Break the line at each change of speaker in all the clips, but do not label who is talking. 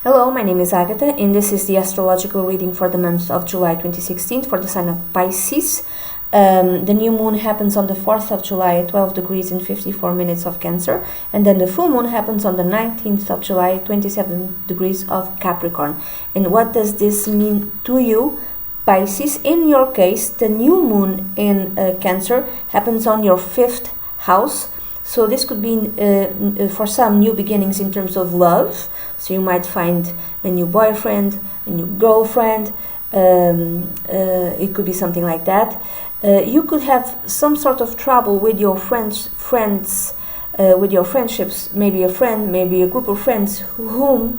Hello, my name is Agatha, and this is the astrological reading for the month of July 2016 for the sign of Pisces. The new moon happens on the 4th of July at 12 degrees and 54 minutes of Cancer, and then the full moon happens on the 19th of July, 27 degrees of Capricorn. And what does this mean to you, Pisces? In your case, the new moon in Cancer happens on your 5th house. So this could be for some new beginnings in terms of love. So you might find a new boyfriend, a new girlfriend. It could be something like that. You could have some sort of trouble with your friends, with your friendships. Maybe a friend, maybe a group of friends whom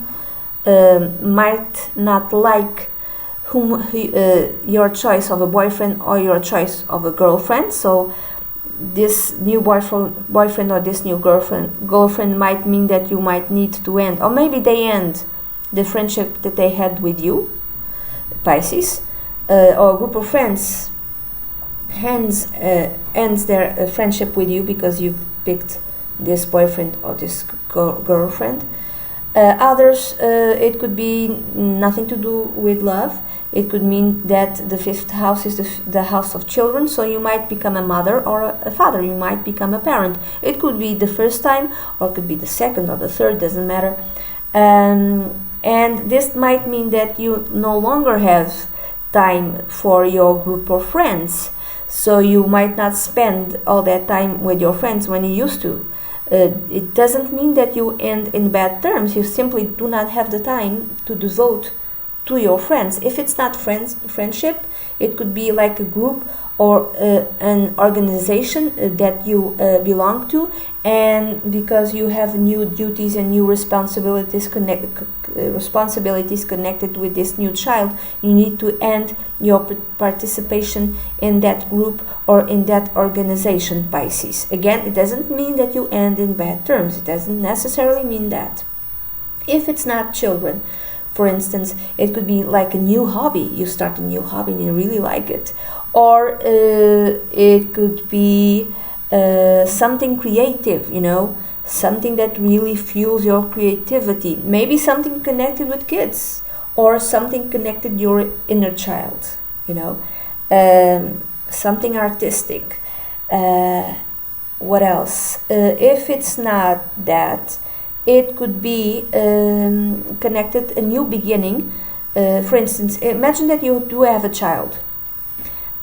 might not like your choice of a boyfriend or your choice of a girlfriend. So this new boyfriend or this new girlfriend might mean that you might need to end, or maybe they end the friendship that they had with you, Pisces, or a group of friends ends their friendship with you because you've picked this boyfriend or this girlfriend. Others, it could be nothing to do with love. It could mean that the 5th house is the house of children, so you might become a mother or a father. You might become a parent. It could be the first time, or it could be the second or the third, doesn't matter. And this might mean that you no longer have time for your group of friends. So you might not spend all that time with your friends when you used to. It doesn't mean that you end in bad terms. You simply do not have the time to devote to your friends. If it's not friendship, it could be like a group or an organization that you belong to, and because you have new duties and new responsibilities connected with this new child, you need to end your participation in that group or in that organization, Pisces. Again, it doesn't mean that you end in bad terms. It doesn't necessarily mean that. If it's not children, for instance, it could be like a new hobby. You start a new hobby and you really like it. Or it could be something creative, something that really fuels your creativity. Maybe something connected with kids, or something connected to your inner child, something artistic. What else? If it's not that, it could be connected, a new beginning. For instance, imagine that you do have a child.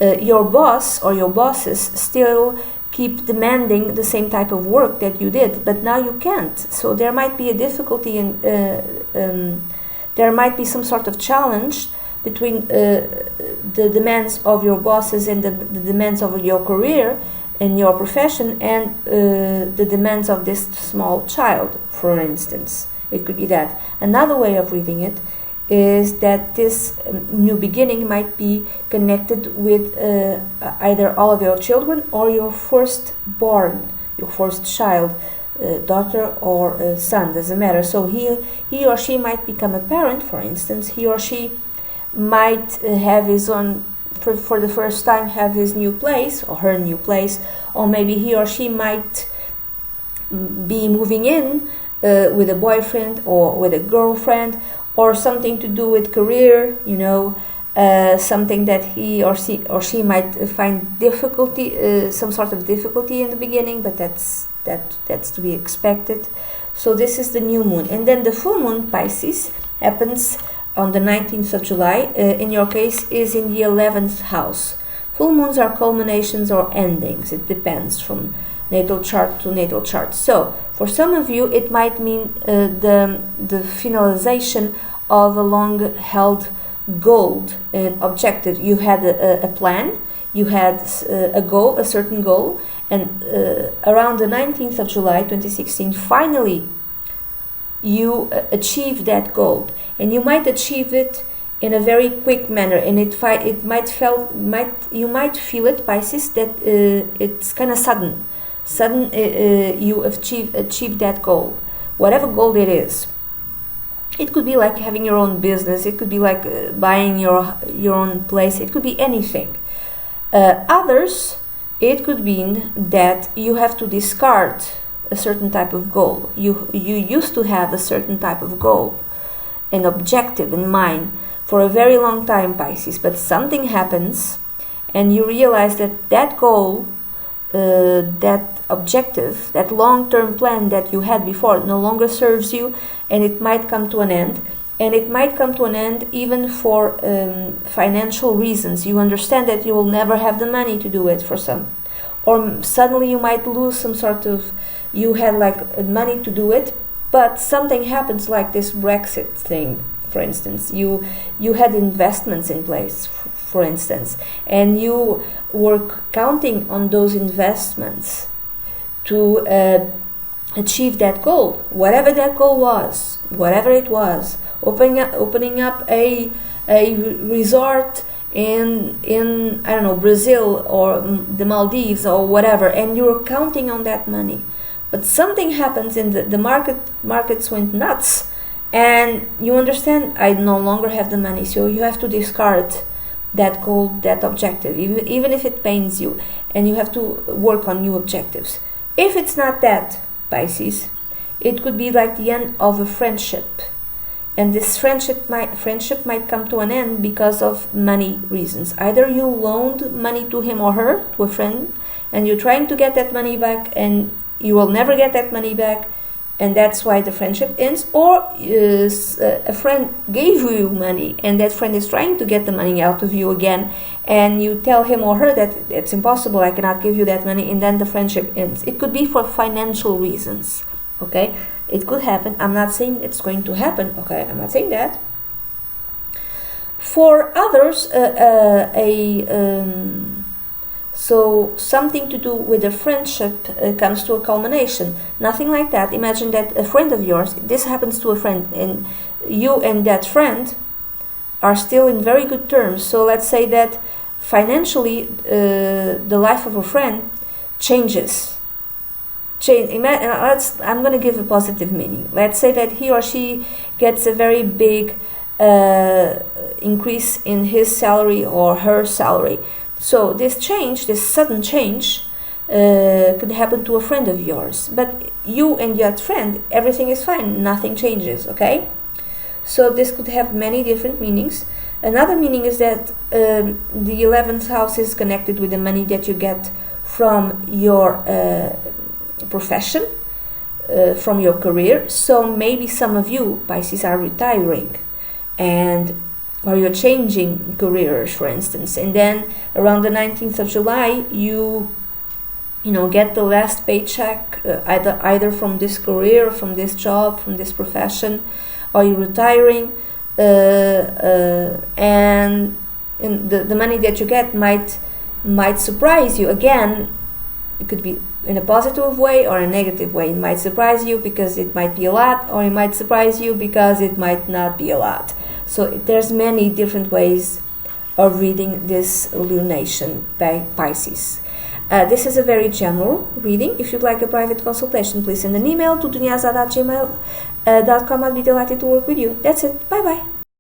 Your boss or your bosses still keep demanding the same type of work that you did, but now you can't. So there might be a difficulty in, there might be some sort of challenge between the demands of your bosses and the demands of your career in your profession and the demands of this small child, for instance. It could be that. Another way of reading it is that this new beginning might be connected with either all of your children or your firstborn, your first child, daughter or son, doesn't matter. So he or she might become a parent, for instance. He or she might have his own, for the first time, have his new place or her new place, or maybe he or she might be moving in with a boyfriend or with a girlfriend, or something to do with career, something that he or she might find difficulty, some sort of difficulty in the beginning, but that's to be expected. So this is the new moon. And then the full moon, Pisces, happens on the 19th of July, in your case, is in the 11th house. Full moons are culminations or endings. It depends from natal chart to natal chart. So for some of you, it might mean the finalization of a long-held goal and objective. You had a plan, you had a goal, a certain goal, and around the 19th of July 2016, finally you achieve that goal, and you might achieve it in a very quick manner, and you might feel it, Pisces, that it's kind of sudden you achieve that goal, whatever goal it is. It could be like having your own business, it could be like buying your own place, it could be anything. Others, it could mean that you have to discard a certain type of goal. You used to have a certain type of goal, an objective in mind for a very long time, Pisces, but something happens and you realize that that goal, that objective, that long-term plan that you had before no longer serves you, and it might come to an end. And it might come to an end even for financial reasons. You understand that you will never have the money to do it for some, or suddenly you might lose some sort of, you had like money to do it, but something happens like this Brexit thing, for instance. You had investments in place, for instance, and you were counting on those investments to achieve that goal, whatever that goal was, whatever it was. Opening up a resort in I don't know, Brazil or the Maldives or whatever, and you're counting on that money, but something happens in the markets went nuts, and you understand, I no longer have the money, so you have to discard that goal, that objective, even if it pains you, and you have to work on new objectives. If it's not that, Pisces, it could be like the end of a friendship. And this friendship might come to an end because of money reasons. Either you loaned money to him or her, to a friend, and you're trying to get that money back, and you will never get that money back, and that's why the friendship ends. Or a friend gave you money, and that friend is trying to get the money out of you again, and you tell him or her that it's impossible, I cannot give you that money, and then the friendship ends. It could be for financial reasons, okay? It could happen. I'm not saying it's going to happen, okay? I'm not saying that. For others, so something to do with a friendship comes to a culmination. Nothing like that. Imagine that a friend of yours, this happens to a friend, and you and that friend are still in very good terms. So let's say that financially the life of a friend changes. I'm going to give a positive meaning. Let's say that he or she gets a very big increase in his salary or her salary. So this sudden change could happen to a friend of yours. But you and your friend, everything is fine, nothing changes, okay? So this could have many different meanings. Another meaning is that the 11th house is connected with the money that you get from your profession, from your career. So maybe some of you, Pisces, are retiring, or you're changing careers, for instance, and then around the 19th of July you get the last paycheck, either from this career, from this job, from this profession, or you're retiring, and the money that you get might surprise you. Again, it could be in a positive way or a negative way. It might surprise you because it might be a lot, or it might surprise you because it might not be a lot. So there's many different ways of reading this lunation by Pisces. This is a very general reading. If you'd like a private consultation, please send an email to dunyazade@gmail.com. I'd be delighted to work with you. That's it. Bye-bye.